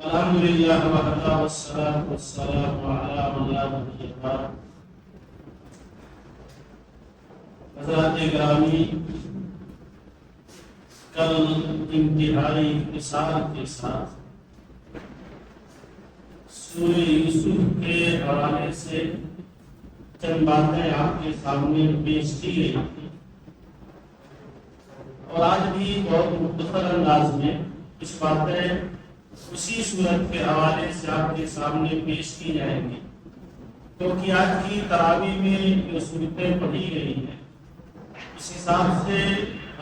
الحمد للہ وحدہ والصلاة والسلام علی من لا نبی بعد۔ حضرات گرامی، کل انتہائی اختصار کے ساتھ سورہ یوسف کے حوالے سے چند باتیں آپ کے سامنے پیش کی گئی اور آج بھی بہت مختصر انداز میں کچھ باتیں اسی صورت کے حوالے سے آپ کے سامنے پیش کی جائیں گی، کیونکہ آج کی تراویح میں جو صورتیں پڑھی گئی ہیں اس حساب سے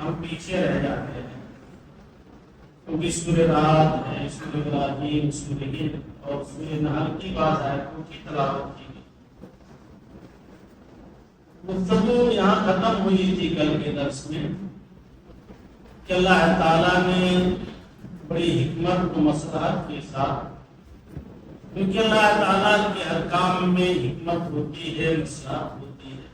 ہم پیچھے رہ جاتے ہیں، کیونکہ سورہ رعد ہے، سورہ ابراہیم، سورہ ہند اور سورہ نحل کی بعض آیتوں کی تلاوت کی گئی۔ گفتگو یہاں ختم ہوئی تھی کل کے درس میں کہ اللہ تعالیٰ نے بڑی حکمت و مصلحت کے ساتھ، کیونکہ اللہ تعالیٰ کے ہر کام میں حکمت ہوتی ہے، مصلحت ہوتی ہے،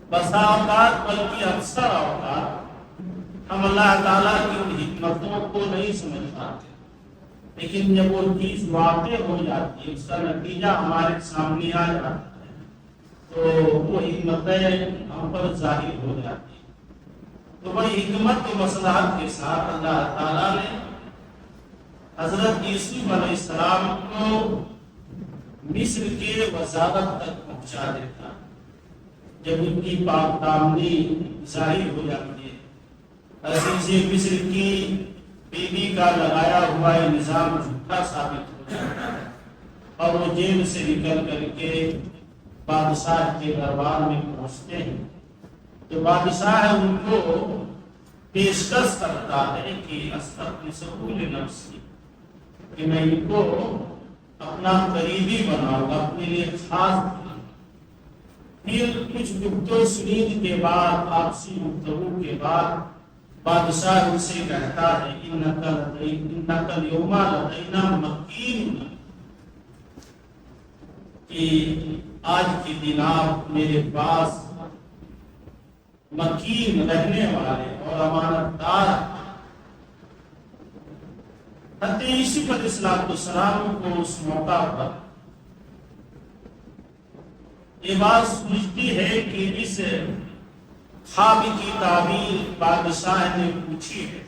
بسا اوقات بلکہ اکثر اوقات ہم اللہ تعالیٰ کی ان حکمتوں کو نہیں سمجھ پاتے، لیکن جب وہ چیز واقع ہو جاتی ہے، اس کا نتیجہ ہمارے سامنے آ جاتا ہے تو وہ حکمتیں ہم پر ظاہر ہو جاتی ہیں۔ تو بڑی حکمت و مصلحت کے ساتھ اللہ تعالیٰ نے حضرت یوسف علیہ السلام کو مصر کے وزارت تک پہنچا دیتا۔ جب ان کی پاک دامنی ظاہر ہو جاتی ہے، عزیز مصر کی بیوی کا لگایا ہوا یہ نظام جھوٹا ثابت ہو جاتا ہے اور وہ جیل سے نکل کر کے بادشاہ کے دربار میں پہنچتے ہیں، تو بادشاہ ان کو پیشکش کرتا ہے کہ استغفر نفسی، کہ میں ان کو اپنا قریبی بناؤں گا، اپنے لیے خاص بناؤں گا۔ پھر کچھ گفتگو سنید کے بعد، آپسی گفتگو کے بعد بادشاہ ان سے کہتا ہے انک اليوم لدینا مکین، کہ آج کے دن آپ میرے پاس مکین رہنے والے اور امانت دار۔ حضرت یوسف علیہ السلام کو اس موقع پر یہ بات سوچتی ہے کہ اس خواب کی تعبیر بادشاہ نے پوچھی ہے،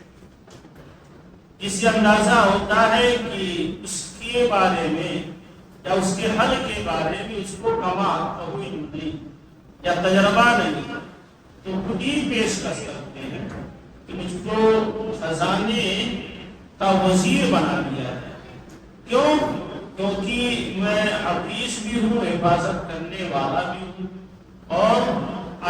اس سے اندازہ ہوتا ہے کہ اس کے بارے میں یا اس کے حل کے بارے میں اس کو کمال کوئی نہیں یا تجربہ نہیں، تو خود ہی پیش کر سکتے ہیں کہ مجھ کو خزانے کا وزیر بنا دیا ہے۔ کیوں؟ کیونکہ میں حفیظ بھی ہوں، حفاظت کرنے والا بھی ہوں اور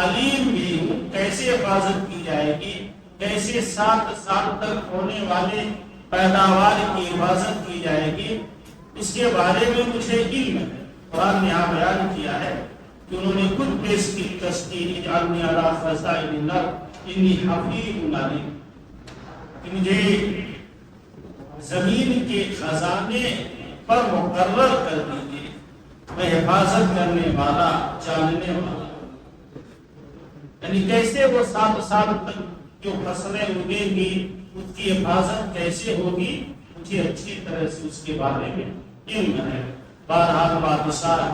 علیم بھی ہوں۔ کیسے حفاظت کی جائے گی، کیسے 7 سال تک ہونے والے پیداوار کی حفاظت کی جائے گی، اس کے بارے میں مجھے علم ہے۔ قرآن نے یہاں بیان کیا ہے کہ انہوں نے خود پیش کی تشکیل اجعلنی علی خزائن الارض انی حفیظ علیم، کہ مجھے زمین کے خزانے پر مقرر کر دیجیے، میں حفاظت کرنے والا، جاننے والا۔ یعنی کیسے وہ 7 سال تک جو فصلیں اگیں گی اس کی حفاظت کیسے ہوگی، مجھے اچھی طرح سے اس کے بارے میں علم ہے۔ بہرحال بادشاہ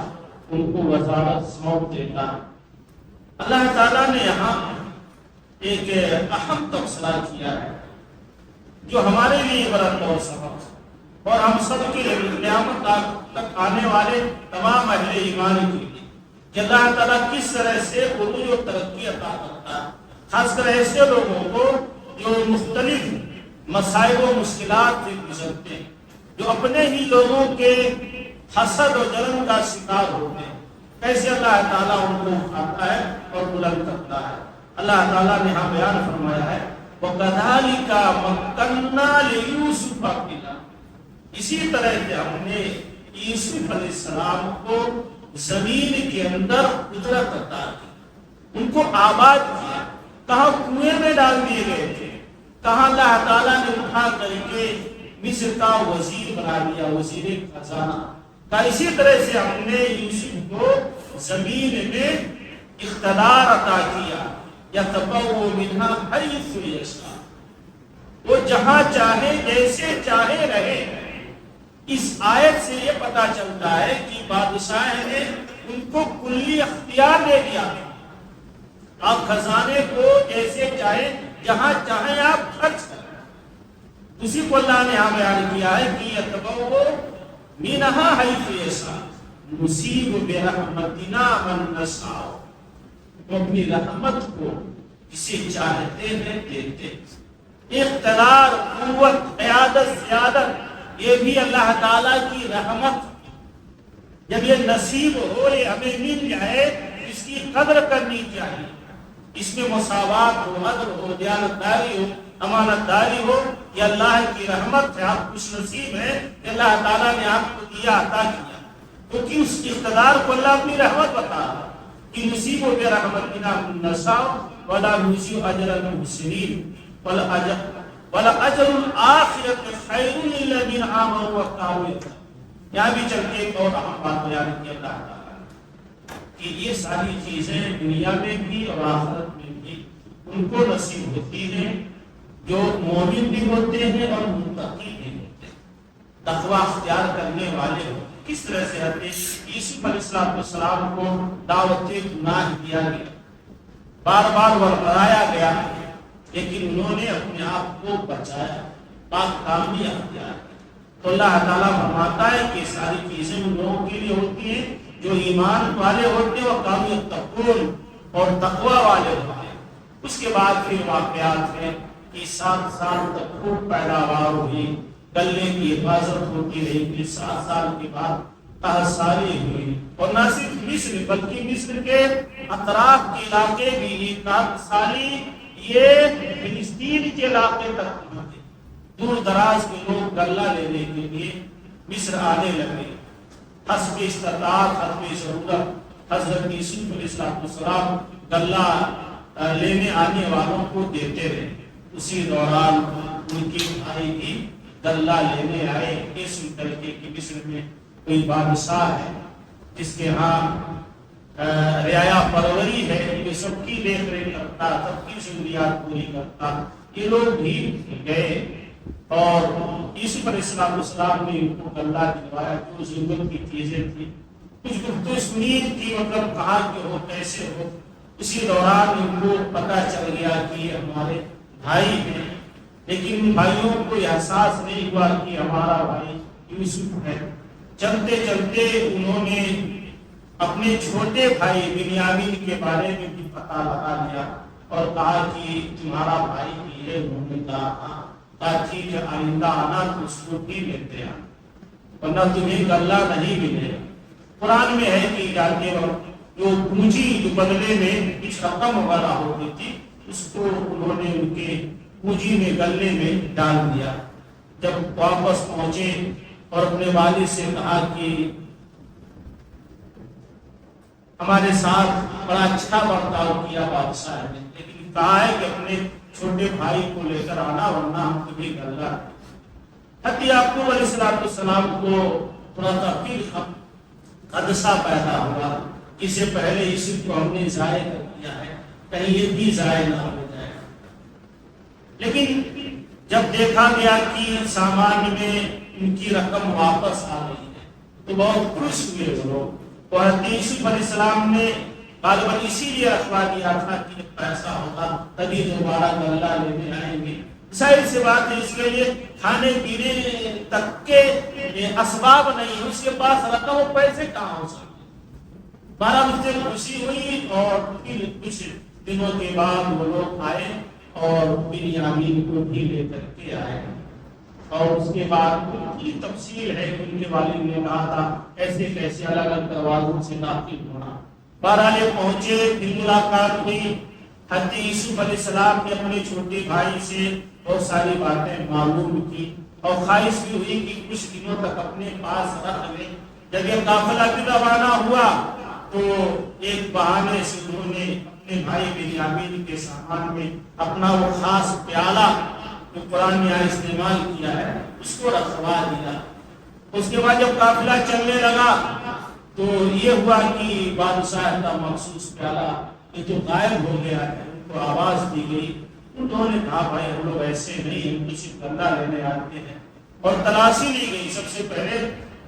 ان کو وزارت سونپ دیتا۔ اللہ تعالیٰ نے یہاں ایک اہم تبصرہ کیا ہے جو ہمارے لیے عبرت اور سبق اور ہم سب کے لیے قیامت تک آنے والے تمام اہل ایمان کے لیے، کہ اللہ تعالیٰ کس طرح سے عروج و ترقی عطا کرتا ہے، خاص کر ایسے لوگوں کو جو مختلف مسائل و مشکلات سے گزرتے ہیں، جو اپنے ہی لوگوں کے حسد و جلن کا شکار ہوتے ہیں، کیسے اللہ تعالیٰ ان کو اٹھاتا ہے اور بلند کرتا ہے۔ اللہ تعالیٰ نے یہاں بیان فرمایا ہے وَكَذَلِكَ مَكَّنَّا لِيُوسُفَ فِي الْأَرْضِ، اسی طرح سے ہم نے یوسف علیہ السلام کو زمین کے اندر قدرت عطا کی، ان کو آباد کیا۔ کہاں؟ کنویں میں ڈال دیے گئے تھے، کہاں اللہ تعالیٰ نے اٹھا کر کے مصر کا وزیر بنا دیا، وزیر خزانہ کا۔ اسی طرح سے ہم نے یوسف کو زمین میں اقتدار عطا کیا، یتبوأ منها حیث یشاء، وہ جہاں چاہے جیسے چاہے رہے، اس آیت سے یہ پتا چلتا ہے کہ بادشاہ نے ان کو کلی اختیار دے دیا ہے، آپ خزانے کو جیسے چاہے جہاں چاہیں آپ خرچ کریں۔ اسی کو اللہ نے یہاں بیان کیا ہے کہ یتبوؤ منہا حیث یشاء نصیب برحمتنا من نشاء، وہ اپنی رحمت کو کسے چاہتے ہیں دیتے۔ اقتدار، قوت، قیادت، سیادت، یہ بھی اللہ تعالیٰ کی رحمت۔ جب یہ نصیب ہو، یہ ہمیں مل جائے، اس کی قدر کرنی چاہیے، اس میں مساوات ہو، عدل ہو، دیانتداری ہو، امانت داری ہو، یہ اللہ کی رحمت ہے۔ آپ خوش نصیب ہیں کہ اللہ تعالیٰ نے آپ کو دیا، عطا کیا، کیونکہ اس اقتدار کو اللہ اپنی رحمت بتا رہا کہ نصیب و برحمتنا من نشاء ولا نضيع اجر المحسنین ولاجر الآخرۃ خیر للذین آمنوا واتقوا۔ یہاں بھی چل کے ایک اور اہم بات بیان کی اللہ تعالیٰ کہ یہ ساری چیزیں دنیا میں بھی اور آخرت میں بھی ان کو نصیب ہوتی ہیں جو مومن بھی ہوتے ہیں اور متقی بھی ہوتے ہیں، تقوی اختیار کرنے والے ہوتے ہیں۔ کس طرح سے حضرت یوسف علیہ السلام کو دعوت گناہ دیا گیا، بار بار ورتایا گیا، لیکن انہوں نے اپنے آپ کو بچایا، پاک کامی اختیار کی۔ تو اللہ تعالیٰ فرماتا ہے کہ ساری چیزیں ان لوگوں کے لیے ہوتی ہیں جو ایمان والے ہوتے ہیں اور قوم یتقون اور تقوی والے ہوتے ہیں۔ اس کے بعد پھر واقعات ہیں کہ 7 سال تک خوب پیداوار ہوئی، گلے کی حفاظت ہوتی رہی، پھر 7 سال کے بعد قحط ہوئی، اور نہ صرف مصر بلکہ مصر کے اطراف کے علاقے بھی یہ قحط یہ فلسطین کے علاقے تک پہنچے۔ دور دراز کے لوگ غلہ لینے کے لیے مصر آنے لگے، حسب استطاعت، حسب ضرورت حضرت یوسف علیہ السلام غلہ لینے آنے والوں کو دیتے رہے۔ اسی دوران ان کی بھائی بھی غلہ لینے آئے۔ اس طریقے کی مصر میں کوئی بادشاہ ہے جس کے ہاں رعایا پروری ہے، یہ سب کی دیکھ ریکھ کرتا، سب کی ضروریات پوری کرتا۔ یہ لوگ بھی گئے اور یوسف علیہ السلام نے ان کو غلہ دلوایا، جو ضرورت کی چیزیں تھی، کچھ گفتگو سنی تھی، مطلب کہا کہ ہو کیسے ہو۔ اسی دوران ان کو پتہ چل گیا کہ یہ ہمارے بھائی ہیں، لیکن ان بھائیوں کو احساس نہیں ہوا کہ ہمارا بھائی یوسف ہے۔ چلتے چلتے انہوں نے اپنے چھوٹے بھائی بنیامین کے بارے میں بھی پتہ لگا لیا اور کہا کہ تمہارا بھائی بھی ہے۔ انہوں نے کہا ٹھیک ہے، آئندہ آنا تو اس کو بھی لیتے آنا، ورنہ تمہیں غلہ نہیں ملے۔ قرآن میں ہے کہ جاتے وقت جو پونجی جو بدلے میں کچھ رقم وغیرہ ہوتی تھی، اس کو انہوں نے ان کے پونجی میں غلے میں ڈال دیا۔ جب واپس پہنچے اور اپنے والد سے کہا کہ ہمارے ساتھ بڑا اچھا برتاؤ کیا بادشاہ نے، لیکن کہا ہے کہ اپنے چھوٹے بھائی کو لے کر آنا ورنہ ہم تمہیں غلہ۔ حضرت یعقوب علیہ السلام کو تھوڑا سا پھر حدثہ پیدا ہوا، اس سے پہلے یوسف کو ہم نے ضائع کر دیا ہے، کہیں یہ بھی ضائع نہ ہو جائے۔ لیکن جب دیکھا گیا کہ سامان میں ان کی رقم واپس آ گئی ہے تو بہت خوش ہوئے وہ لوگ، اور حضرت یوسف علیہ السلام نے غالباً اسی لیے رکھوا دیا تھا کہ پیسہ ہوگا تبھی دوبارہ غلہ لینے آئیں گے۔ ظاہر سی بات ہے اس کے لیے کھانے پینے تک کے اسباب نہیں، اس کے پاس رقم و پیسے کہاں ہو سکتے۔ 12 اس سے خوشی ہوئی، اور پھر کچھ دنوں کے بعد وہ لوگ آئے اور بنیامین کو بھی لے کر کے آئے، اور اس کے بعد پوری تفصیل ہے کہ ان کے والد نے کہا تھا ایسے کیسے الگ الگ دروازوں سے داخل ہونا۔ بہرحال پہنچے، پھر ملاقات ہوئی۔ حضرت یوسف علیہ السلام نے اپنے چھوٹے بھائی سے بہت ساری باتیں معلوم کی، اور خواہش بھی ہوئی کہ کچھ دنوں تک اپنے پاس رکھ لیں۔ جب یہ قافلہ بھی روانہ ہوا تو ایک بہانے سے انہوں نے اپنے بھائی بنیامین کے سامان میں اپنا وہ خاص پیالہ جو قرآن نے استعمال کیا ہے اس کو رکھوا دیا۔ اس کے بعد جب قافلہ چلنے لگا تو یہ ہوا کہ بادشاہ کا مخصوص پیالہ یہ تو غائب ہو گیا ہے۔ ان کو آواز دی گئی، انہوں نے کہا بھائی ہم لوگ ایسے نہیں، ہم کسی غلہ لینے آتے ہیں، اور تلاشی لی گئی. سب سے پہلے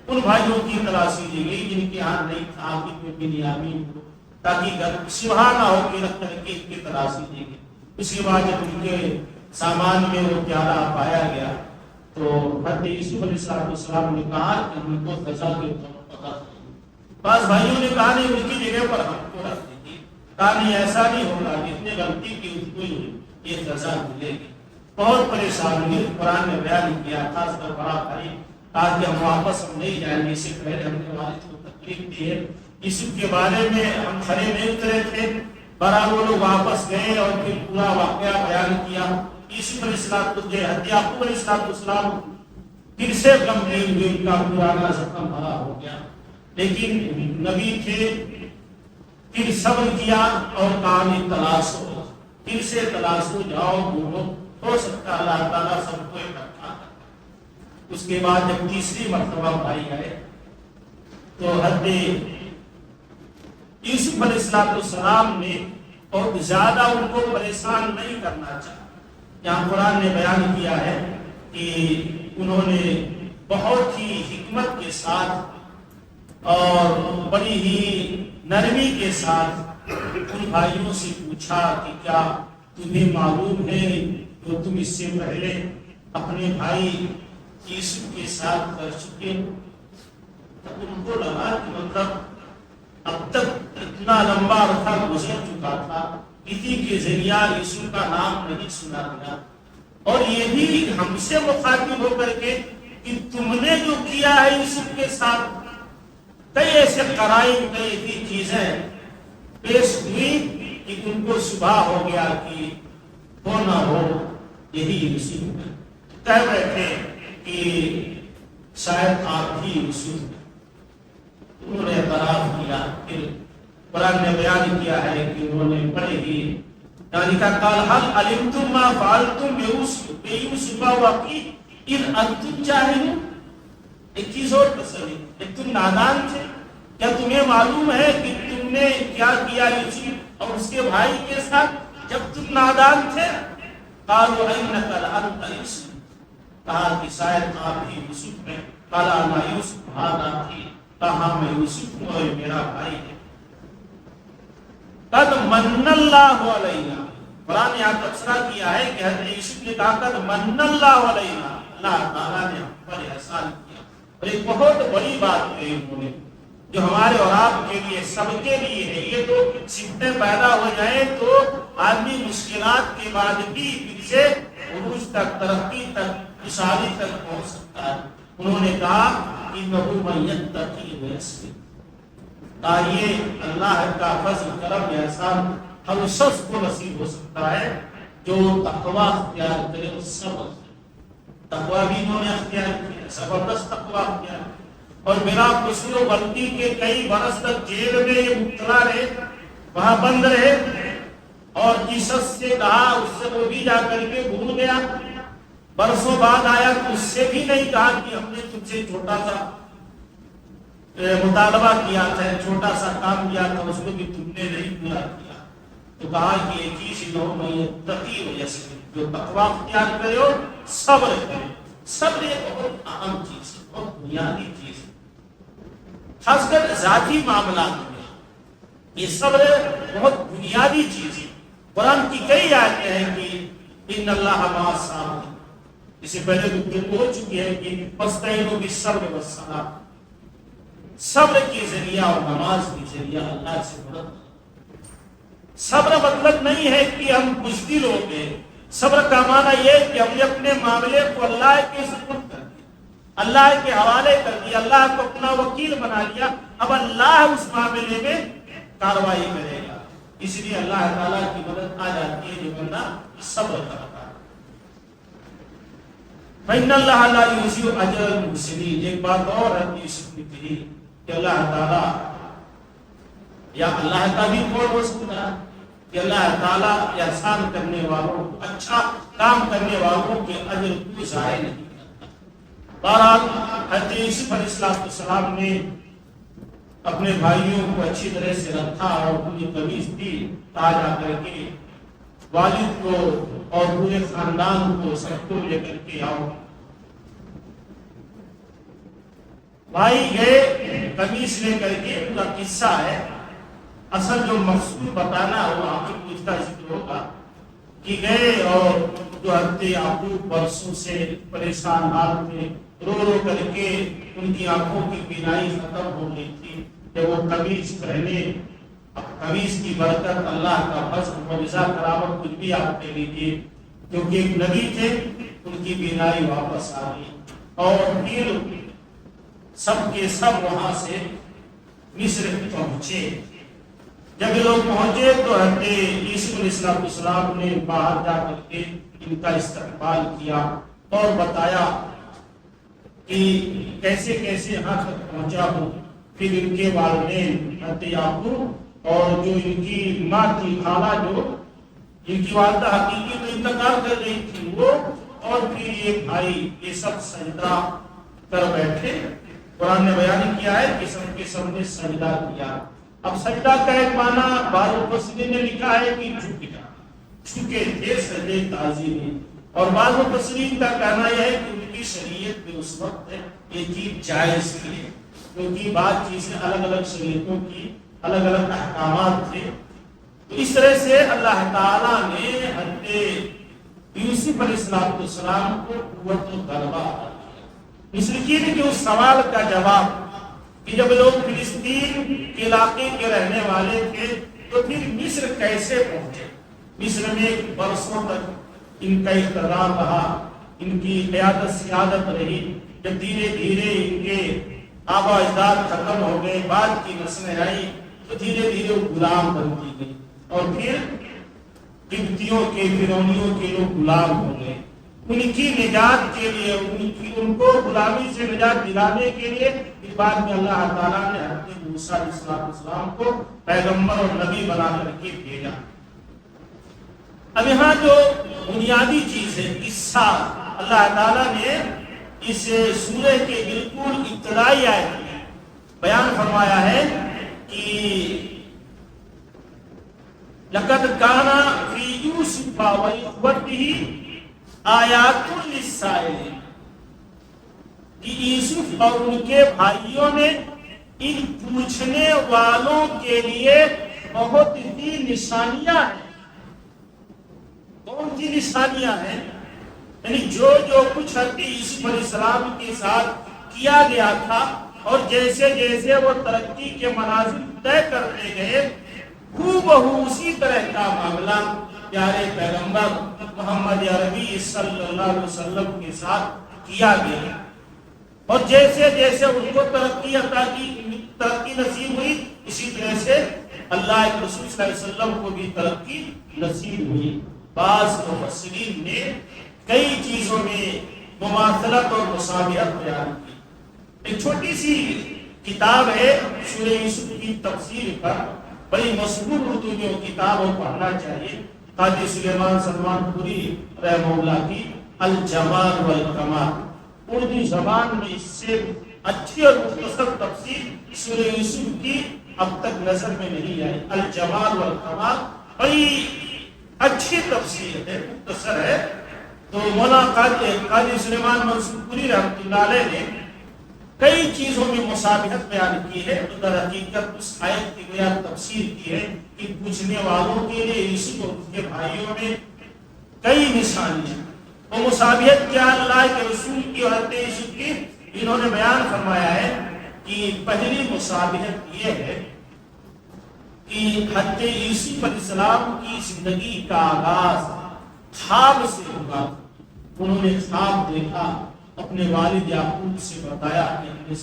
ان بھائیوں کی تلاشی لی گئی جن کے ہاں نہیں تھا کہ بنیامین کو، تاکہ گھر شبہ نہ ہو کہ رکھ کر کے ان کی تلاشی لی گئی. اس کے بعد جب ان کے سامان میں وہ پیالہ پایا گیا تو حضرت یوسف علیہ السلام نے کہا کہ ہم کو سزا کے طور پر رکھ دیں. بعض بھائیوں نے کہا نہیں ان کی جگہ پر ہم کو رکھ دیں. کہا نہیں ایسا نہیں ہوگا، جس نے غلطی کی اس کو یہ سزا ملے گی. بہت پریشان ہوئی. قرآن نے بیان کیا تھا اس پر بڑا بھائی تاکہ ہم واپس ہم نہیں جائیں گے. اس سے پہلے ہم نے والد کو تکلیف دی ہے. یوسف کے بارے میں ہم کھڑے نہیں اترے تھے. برابر وہ لوگ واپس گئے اور پھر پورا واقعہ بیان کیا. یوسف علیہ یعقوب علیہ السلام پھر سے غمگین ہوئے. ان کا پرانا زخم بھرا ہو گیا. لیکن نبی تھے، پھر صبر کیا اور کہانی تلاش ہو، پھر سے تلاش ہو جاؤ ڈھونڈو، ہو سکتا اللہ تعالیٰ سب کو اکٹھا. اس کے بعد جب تیسری مرتبہ بھائی آئے تو حضرت یوسف علیہ السلام نے اور زیادہ ان کو پریشان نہیں کرنا چاہا. یہاں قرآن نے بیان کیا ہے کہ انہوں نے بہت ہی حکمت کے ساتھ اور بڑی ہی نرمی کے ساتھ ان بھائیوں سے پوچھا کہ کیا تمہیں معلوم ہے جو تم اس سے پہلے اپنے بھائی یوسف کے ساتھ کر چکے ہو؟ تب ان کو لگا کہ مطلب اب تک اتنا لمبا عرصہ گزر چکا تھا، کسی کے ذریعہ یوسف کا نام نہیں سنا گیا، اور یہ بھی ہم سے مخاطب ہو کر کے کہ تم نے جو کیا ہے یوسف کے ساتھ. کئی ایسے قرائن، کئی ایسی چیزیں پیش ہوئی کہ ان کو شبہ ہو گیا کہ ہو نہ ہو یہی یوسف ہے. کہہ رہے تھے کہ شاید آپ ہی یوسف ہیں. انہوں نے اعتراف کیا. پھر قرآن نے بیان کیا ہے کہ انہوں نے بڑے ہی یعنی کا قال حل علمتم ما فعلتم بیوسف واقعی ان انتم جاہلون. ایک چیز اور تسلی، ایک تم نادان تھے، کیا تمہیں معلوم ہے کہ تم نے کیا کیا یوسف اور اس کے بھائی کے ساتھ جب تم نادان تھے؟ قالوا انک لانت یوسف، کہا کہ شاید آپ ہی یوسف ہیں. قال انا یوسف ھذا اخی، کہا میں یوسف ہوں اور میرا بھائی ہے. قد من اللہ علینا، قرآن نے یہاں تبصرہ کیا ہے کہ حضرت یوسف نے کہا قد من اللہ علینا، اللہ تعالیٰ نے ہم پر احسان کیا. اور ایک بہت بڑی بات کہی انہوں نے جو ہمارے اور آپ کے لیے سب کے لیے ہے. یہ تو سمتیں پیدا ہو جائیں تو آدمی مشکلات کے بعد بھی پھر سے عروج تک، ترقی تک، خوشحالی تک پہنچ سکتا ہے. انہوں نے کہا انہ من یتقی ویصبر، یہ اللہ کا فضل کرم احسان ہم شخص کو نصیب ہو سکتا ہے جو تقوی اختیار کرے اور صبر. تقوی بھی انہوں نے اختیار کیا، زبردست تقوی اختیار. اور بنا قصور و غلطی کے کئی برس تک جیل میں یہ مبتلا رہے، وہاں بند رہے، اور جس شخص سے کہا اس سے وہ بھی جا کر کے بھول گیا. برسوں بعد آیا تو اس سے بھی نہیں کہا کہ ہم نے تم سے چھوٹا سا مطالبہ کیا تھا، چھوٹا سا کام کیا تھا، اس کو بھی تم نے نہیں پورا کیا. تو کہا کہ ایک چیز تقی وجہ سے جو تقوی اختیار کرے اور صبر کرے. صبر ایک بہت اہم چیز ہے، بہت بنیادی چیز ہے، خاص کر ذاتی معاملات میں یہ صبر بہت بنیادی چیز ہے. قرآن کی کئی آیتیں ہیں کہ ان اللہ مع الصابرین، اس سے پہلے گفتگو ہو چکی ہے کہ فاستعینوا بالصبر والصلاۃ، صبر کے ذریعہ اور نماز کے ذریعہ اللہ سے مدد. صبر مطلب نہیں ہے کہ ہم بزدل ہو گئے. صبر کا معنی یہ ہے کہ ہم نے اپنے معاملے کو اللہ کے سپرد کر دیا، اللہ کے حوالے کر دیا، اللہ کو اپنا وکیل بنا لیا. اب اللہ اس معاملے میں کارروائی کرے گا. اس لیے اللہ تعالیٰ کی مدد آ جاتی ہے جو بندہ صبر کرتا ہے. فإن اللہ لا یضیع اجر المحسنین. ایک بات اور ہے یوسف نے کہی کہ اللہ تعالیٰ، یا اللہ کا بھی کون ہو سکتا ہے کہ اللہ تعالیٰ احسان کرنے والوں کو، اچھا کام کرنے والوں کے اجر کو ضائع نہیں کرتا. بہرحال حضرت یوسف علیہ السلام نے اپنے بھائیوں کو اچھی طرح سے رکھا اور پوری قمیص دی، تاج آ کر کے والد کو اور پورے خاندان کو سب کو لے کر کے آؤ. بھائی گئے قمیص لے کر کے، پورا قصہ ہے، اصل جو مقصود بتانا وہ آخر کو اس کا ذکر ہوگا کہ گئے اور جو حضرت یعقوب برسوں سے پریشان حال تھے، رو رو کر کے ان کی آنکھوں کی بینائی ختم ہو گئی تھی کہ وہ قمیص پہنے. اب قمیص کی برکت، اللہ کا فضل، معجزہ، کرامت کچھ بھی آپ لے لیجیے، کیونکہ ایک نبی تھے، ان کی بینائی واپس آ گئی. اور پھر سب کے سب وہاں سے مصر پہنچے. جب یہ لوگ پہنچے تو حضرت یوسف علیہ السلام نے باہر جا کر کے ان کا استقبال کیا اور بتایا کہ کیسے کیسے یہاں تک پہنچا ہوں. پھر ان کے والدین حضرت یعقوب اور جو ان کی ماں تھی خالہ، جو ان کی والدہ حقیقی تو انتقال کر گئی تھی وہ، اور پھر یہ بھائی، یہ سب سجدہ کر بیٹھے. قرآن نے بیان کیا ہے کہ سب کے سب نے سجدہ کیا. اب سجدہ کا ایک معنی بعض مفسرین نے لکھا ہے کہ جھک جا، جھکے تھے سجدے تعظیمی، اور بعض مفسرین کا کہنا یہ ہے کہ ان کی شریعت میں اس وقت یہ چیز جائز تھی، کیونکہ بعض چیزیں الگ الگ شریعتوں کی الگ الگ احکامات تھے. تو اس طرح سے اللہ تعالیٰ نے حضرت یوسف علیہ السلام کو قوت و غلبہ عطا کیا. مشرکین کے اس سوال کا جواب کہ جب لوگ فلسطین کے علاقے کے رہنے والے تھے تو پھر مصر کیسے پہنچے؟ مصر میں برسوں تک ان کا اقتدار رہا، ان کی قیادت سیادت رہی. جب دھیرے دھیرے ان کے آبا اجداد ختم ہو گئے، بعد کی نسلیں آئی، تو دھیرے دھیرے وہ غلام بنتی گئی، اور پھر قبطیوں کے، فرعونیوں کے لوگ غلام ہو گئے. ان کی نجات کے لیے، ان کو غلامی سے نجات دلانے کے لیے اس بات میں اللہ تعالیٰ نے حضرت موسیٰ علیہ السلام کو پیغمبر اور نبی بنا کر کے بھیجا. اب یہاں جو بنیادی چیز ہے، قصہ اللہ تعالیٰ نے اس سورہ کے بالکل ابتدائی آیت میں بیان فرمایا ہے کہ لقد کان فی یوسف و اخوتہ آیات للسائلین، کہ یوسف اور ان کے بھائیوں نے ان پوچھنے والوں کے لیے بہت سی نشانیاں ہیں. کون سی نشانیاں ہیں؟ یعنی جو کچھ حضرت یوسف علیہ السلام کے ساتھ کیا گیا تھا، اور جیسے جیسے وہ ترقی کے منازل طے کرتے گئے، ہو اسی طرح کا معاملہ پیارے پیغمبر محمد عربی صلی اللہ علیہ وسلم کے ساتھ کیا گیا. اور جیسے جیسے ان کو ترقی نصیب ہوئی، اسی طرح سے اللہ کے رسول صلی اللہ علیہ وسلم کو بھی ترقی نصیب ہوئی. بعض مفسرین نے کئی چیزوں میں مماثلت اور مشابہت بیان کی. ایک چھوٹی سی کتاب ہے سورہ یوسف کی تفسیر پر، بڑی مشہور اردو میں وہ کتاب وہ پڑھنا چاہیے، قاضی سلیمان سلمان پوری رحمہ اللہ کی الجمال والکمال. اردو زبان میں اس سے اچھی اور مختصر تفسیر سورہ یوسف کی اب تک نظر میں نہیں آئی. الجمال والکمال بڑی اچھی تفسیر ہے، مختصر ہے. تو مولانا قاضی سلیمان منصور پوری رحمۃ اللہ علیہ نے کئی چیزوں میں مشابہت بیان کی ہے. در حقیقت اس آیت کی بیان تفسیر کی ہے کہ پوچھنے والوں کے لیے یوسف اور اس کے بھائیوں میں کئی نشانیاں. وہ مشابہت کیا اللہ کے رسول کی اور حضرت یوسف کی، انہوں نے بیان فرمایا ہے کہ پہلی مشابہت یہ ہے کہ حضرت یوسف علیہ السلام کی زندگی کا آغاز خواب سے ہوا. انہوں نے خواب دیکھا، اپنے والد یعقوب سے بتایا کہ ہم نے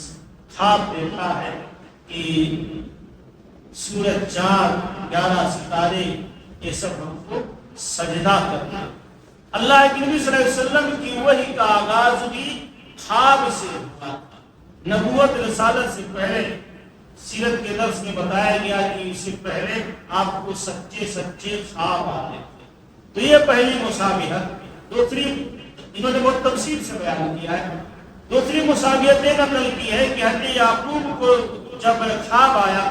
خواب دیکھا ہے کہ سورج، چاند، 11 ستارے یہ سب ہم کو سجدہ کرنا. اللہ کے نبی صلی اللہ علیہ وسلم کی وحی کا آغاز بھی خواب سے ہوا. نبوت رسالت سے پہلے سیرت کے درس میں بتایا گیا کہ اس سے پہلے آپ کو سچے سچے خواب آتے تھے. تو یہ پہلی مشابہت. دوسری انہوں نے بہت تفصیل سے بیان کیا ہے. دوسری مشابہت یہ نقل کی ہے کہ حضرت یعقوب کو جب خواب آیا،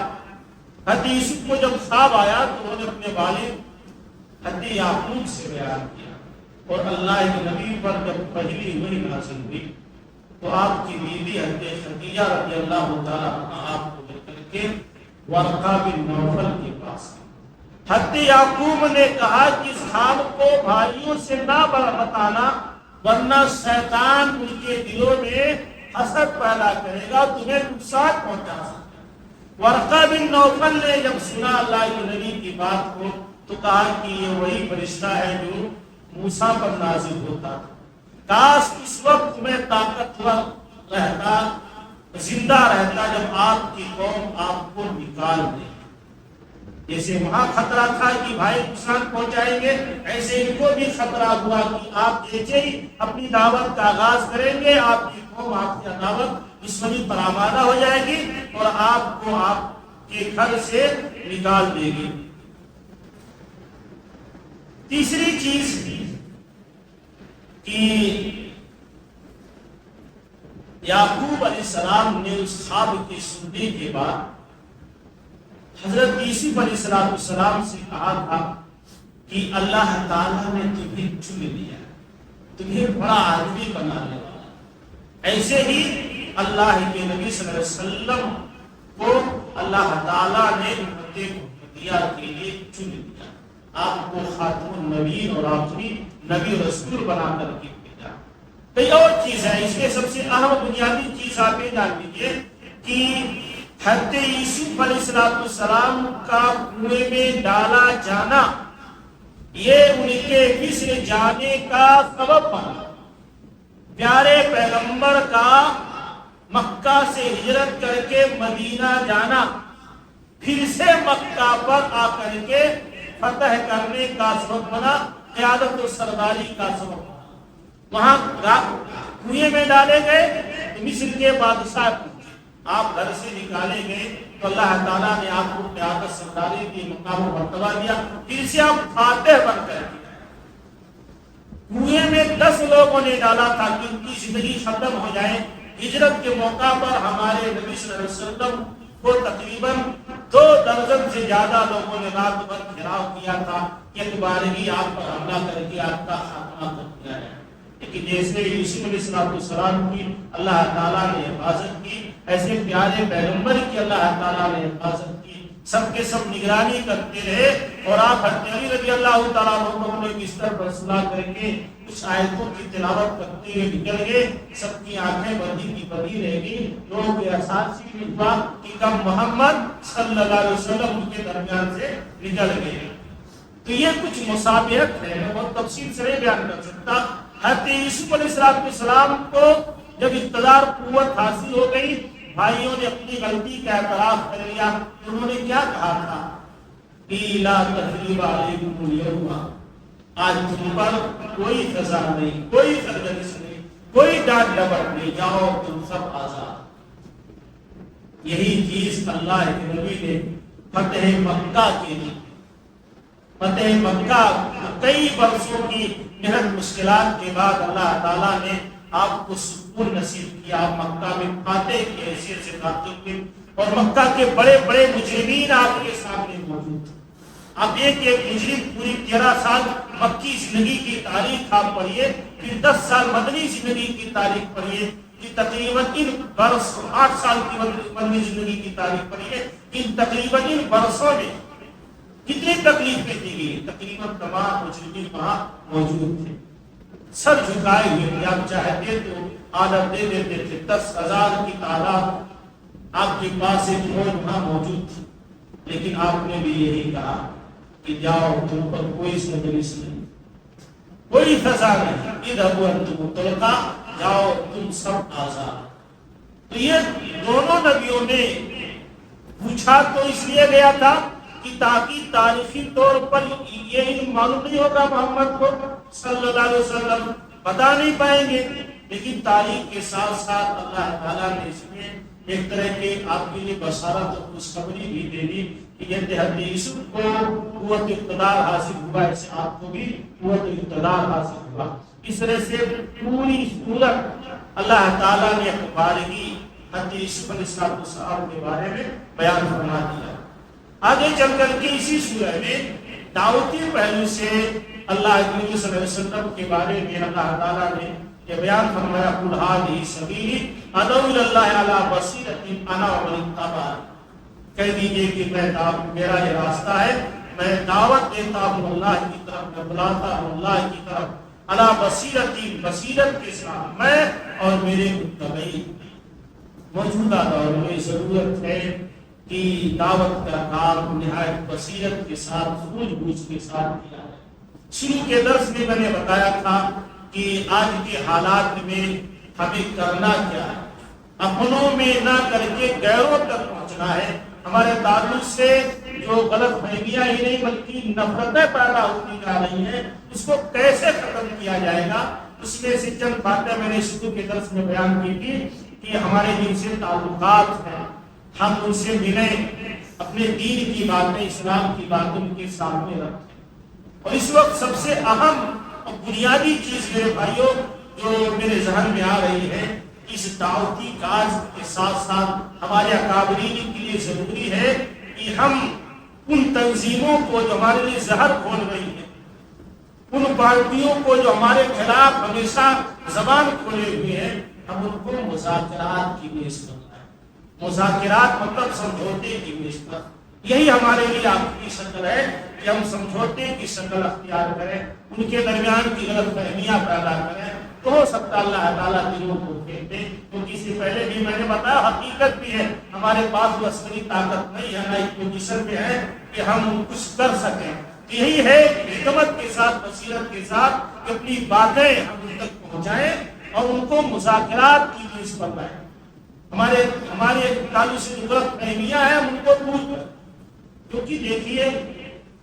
حضرت یوسف کو جب خواب آیا تو انہوں نے اپنے والد حضرت یعقوب سے بیان کیا. اور اللہ کے نبی پر جب پہلی وحی نازل ہوئی تو آپ کی بیوی حضرت خدیجہ رضی اللہ تعالیٰ عنہ آپ کو لے کر کے ورقہ بن نوفل کے پاس گئے۔ حضرت یعقوب نے کہا کہ اس خواب کو بھائیوں سے نہ بتانا، ورنہ شیطان ان کے دلوں میں حسد پیدا کرے گا، تمہیں نقصان پہنچا سکتا ہے۔ ورقہ بن نوفل نے جب سنا اللہ کے نبی کی بات کو تو کہا کہ یہ وہی فرشتہ ہے جو موسیٰ پر نازل ہوتا تھا، کاش اس وقت میں طاقتور رہتا، زندہ رہتا جب آپ کی قوم آپ کو نکال دے۔ جیسے وہاں خطرہ تھا کہ بھائی نقصان پہنچائیں گے، ایسے ان کو بھی خطرہ ہوا کہ آپ جیسے ہی اپنی دعوت کا آغاز کریں گے آپ کی قوم آپ کی دعوت دشمنی پر آمادہ ہو جائے گی اور آپ کو آپ کے گھر سے نکال دے گی۔ تیسری چیز کہ یعقوب علیہ السلام نے اس خواب کے سننے کے بعد حضرت یوسف علیہ السلام سے کہا تھا کہ اللہ تعالیٰ نے تمہیں چن لیا، تمہیں بڑا آدمی بنا لیا۔ ایسے ہی اللہ کے نبی صلی اللہ علیہ وسلم کو اللہ تعالیٰ نے امت محمدیہ کے لیے چن لیا، آپ کو خاتم النبیین اور آخری نبی رسول بنا کر کے بھیجا۔ کئی اور چیز ہے، اس میں سب سے اہم بنیادی چیز آپ یہ جان لیجیے کہ حضرت یوسف علیہ السلام کا کنویں میں ڈالا جانا یہ ان کے مصر جانے کا سبب بنا۔ پیارے پیغمبر کا مکہ سے ہجرت کر کے مدینہ جانا، پھر سے مکہ پر آ کر کے فتح کرنے کا سبب بنا، قیادت و سرداری کا سبب بنا۔ وہاں کنویں میں ڈالے گئے تو مصر کے بادشاہ آپ گھر سے نکالے گئے تو اللہ تعالیٰ نے آپ کو قیادت سرداری کی مقام و مرتبہ دیا، پھر سے آپ فاتح بن کر کنویں میں 10 لوگوں نے ڈالا تھا کہ ان کی زندگی ختم ہو جائے۔ ہجرت کے موقع پر ہمارے نبی صلی اللہ علیہ وسلم کو تقریباً 2 درجن سے زیادہ لوگوں نے رات بھر گھیراؤ کیا تھا کہ ایک بارگی آپ پر حملہ کر کے آپ کا خاتمہ کر دیا ہے۔ لیکن جیسے یوسف علیہ السلام کی اللہ تعالیٰ نے حفاظت کی، ایسے پیارے پیغمبر کی اللہ تعالیٰ نے حفاظت کی، سب کے سب نگرانی کرتے رہے اور آپ حضرت علی رضی اللہ تعالیٰ عنہ کو اپنے بستر پر سلا کر کے کچھ آیتوں کی تلاوت کرتے ہوئے نکل گئے، سب کی آنکھیں بندی کی بندی رہ گئی، لوگوں کے احساس ہی نہیں ہوا کہ کب محمد صلی اللہ علیہ وسلم ان کے درمیان سے نکل گئے۔ تو یہ کچھ مشابہت ہے، میں بہت تفصیل سے نہیں بیان کر سکتا۔ حضرت یوسف علیہ السلام کو جب اقتدار قوت حاصل ہو گئی، بھائیوں نے اپنی غلطی کا اعتراف کر لیا۔ انہوں نے کیا کہا تھا؟ لا تثریب علیکم اليوم، آج تم پر کوئی سزا نہیں، کوئی سرزنش نہیں، کوئی ڈانٹ ڈپٹ نہیں، جاؤ تم سب آزاد۔ یہی چیز اللہ کے نبی نے فتح مکہ کے لیے، فتح مکہ کئی برسوں کی محنت مشکلات کے بعد اللہ تعالیٰ نے آپ کو سکون نصیب کیا، آپ مکہ میں فاتح کی حیثیت سے داخل ہوئے اور مکہ کے بڑے بڑے مجرمین آپ کے سامنے موجود تھے۔ اب ایک ایک مجرم پوری 13 سال مکی زندگی کی تاریخ آپ پڑھیے، پھر 10 سال مدنی زندگی کی تاریخ پڑھیے، کہ تقریباً ان برس 8 سال کی مدنی زندگی کی تاریخ پڑھیے، ان تقریباً ان برسوں میں کتنی تکلیفیں دی گئی، تقریباً تمام مجرمین وہاں موجود تھے، سر جھکائے ہوئے، آپ چاہتے تو آدر دے دیتے تھے۔ 10,000 کی تعداد آپ کے پاس ایک فوج وہاں موجود تھی، لیکن آپ نے بھی یہی کہا کہ جاؤ تم پر کوئی سرزنش نہیں، کوئی سزا نہیں، اذهبوا وانتم طلقاء، جاؤ تم سب آزاد۔ تو یہ دونوں نبیوں نے پوچھا تو اس لیے گیا تھا کہ تاکہ تاریخی طور پر یہ علم معلوم نہیں ہوگا محمد کو صلی اللہ علیہ وسلم، بتا نہیں پائیں گے، لیکن تاریخ کے ساتھ ساتھ اللہ تعالیٰ نے اس میں ایک طرح کے آپ کے لیے بشارت اور خوشخبری بھی دے دی کہ یہ حضرت یوسف کو قوت اقتدار حاصل ہوا، ایسے آپ کو بھی قوت اقتدار حاصل ہوا۔ اس طرح سے پوری صورت اللہ تعالیٰ نے بارگی حضرت یوسف علیہ السلام کے بارے میں بیان فرما دیا۔ آگے چل کر کے اسی سورہ میں دعوتی پہلو سے اللہ صلی اللہ علیہ وسلم کے بارے میں اللہ تعالیٰ نے یہ بیان فرمایا قل ھذہ سبیلی ادعو الی اللہ علی بصیرۃ انا ومن اتبعنی، کہہ دیجئے کہ میرا یہ راستہ ہے، میں دعوت دیتا ہوں اللہ کی طرف، میں بلاتا ہوں اللہ کی طرف، علی بصیرۃ، بصیرت کے ساتھ، میں اور میرے متبعین۔ موجودہ دور میں ضرورت ہے کہ دعوت کا کام نہایت بصیرت کے ساتھ، سوجھ بوجھ کے ساتھ کیا ہے۔ شروع کے درس میں نے بتایا تھا کہ آج کے حالات میں ہمیں کرنا کیا ہے، اپنوں میں نہ کر کے غیروں تک پہنچنا ہے۔ ہمارے تعلق سے جو غلط فہمیاں ہی نہیں بلکہ نفرتیں پیدا ہوتی جا رہی ہیں، اس کو کیسے ختم کیا جائے گا، اس میں سے چند باتیں میں نے شروع کے درس میں بیان کی تھی کہ ہمارے جن سے تعلقات ہیں ہم ان سے ملیں، اپنے دین کی باتیں، اسلام کی باتیں ان کے سامنے رکھیں۔ اور اس وقت سب سے اہم اور بنیادی چیز میرے بھائیوں جو میرے ذہن میں آ رہی ہے، اس دعوتی کاج کے ساتھ ساتھ ہمارے اکابرین کے لیے ضروری ہے کہ ہم ان تنظیموں کو جو ہمارے لیے زہر کھول رہی ہیں، ان پارٹیوں کو جو ہمارے خلاف ہمیشہ زبان کھولے ہوئے ہیں، ہم ان کو مذاکرات کی میز پر لائیں۔ مذاکرات مطلب سمجھوتے کی میز پر، یہی ہمارے لیے آخری شکل ہے کہ ہم سمجھوتے کی شکل اختیار کریں، ان کے درمیان کی غلط فہمیاں پیدا کریں، تو ہو سکتا اللہ تعالیٰ دلوں کو پھیر دے۔ کیونکہ اس سے پہلے بھی میں نے بتایا حقیقت بھی ہے، ہمارے پاس وہ عسکری طاقت نہیں ہے، نہ ایک پوزیشن پہ ہے کہ ہم کچھ کر سکیں۔ یہی ہے حکمت کے ساتھ، بصیرت کے ساتھ کہ اپنی باتیں ہم ان تک پہنچائیں اور ان کو مذاکرات کی میز پر لائیں۔ ہمارے تعلق سے جو غلط فہمیاں ہیں ہم ان کو دور کریں۔ کیونکہ دیکھیے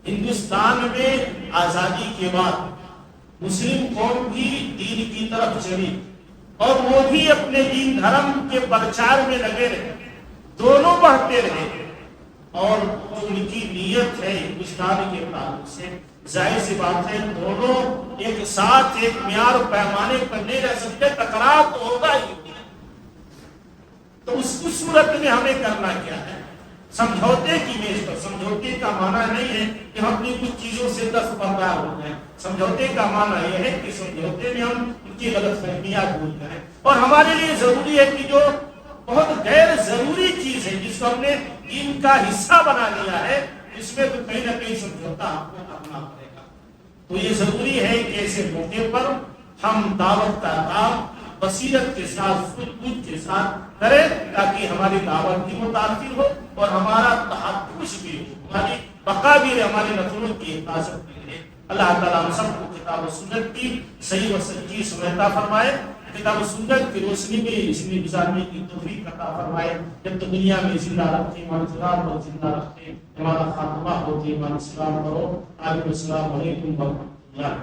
ہندوستان میں آزادی کے بعد مسلم قوم بھی دین کی طرف چلی اور وہ بھی اپنے دین دھرم کے پرچار میں لگے رہے، دونوں بڑھتے رہے، اور جو ان کی نیت ہے ہندوستان کے تعلق سے ظاہر سی بات ہے دونوں ایک ساتھ ایک معیار پیمانے پر نہیں رہ سکتے، ٹکراؤ تو ہوگا ہی۔ تو اس صورت میں ہمیں کرنا کیا ہے؟ سمجھوتے کی میز پر۔ سمجھوتے کا معنی نہیں ہے کہ ہم اپنی کچھ چیزوں سے دستبردار ہو جائیں، سمجھوتے کا معنی یہ ہے کہ سمجھوتے میں ہم ان کی غلط فہمیاں دور کریں۔ اور ہمارے لیے ضروری ہے کہ جو بہت غیر ضروری چیز ہے جس کو ہم نے دین کا حصہ بنا لیا ہے، اس میں تو کہیں نہ کہیں سمجھوتا ہم کو کرنا پڑے گا۔ تو یہ ضروری ہے کہ ایسے موقع پر ہم دعوت کا کام بصیرت کے ساتھ، سوجھ بوجھ کے ساتھ کریں تاکہ ہماری دعوت بھی متاثر ہو اور ہمارا تحفظ بھی ہو، ہماری بقا بھی رہے، ہماری نسلوں کی حفاظت بھی رہے۔ اللہ تعالیٰ ہم سب کو کتاب و سنت کی صحیح و سچی سمجھتا فرمائے، کتاب و سنت کی روشنی میں زندگی گزارنے کی توفیق عطا فرمائے۔ جب تک دنیا میں زندہ رکھتے ایمان اسلام اور زندہ رکھتے ہمارا خاتمہ ہوتے ایمان اسلام کرو۔ آمین۔ السلام علیکم ورحمۃ اللہ۔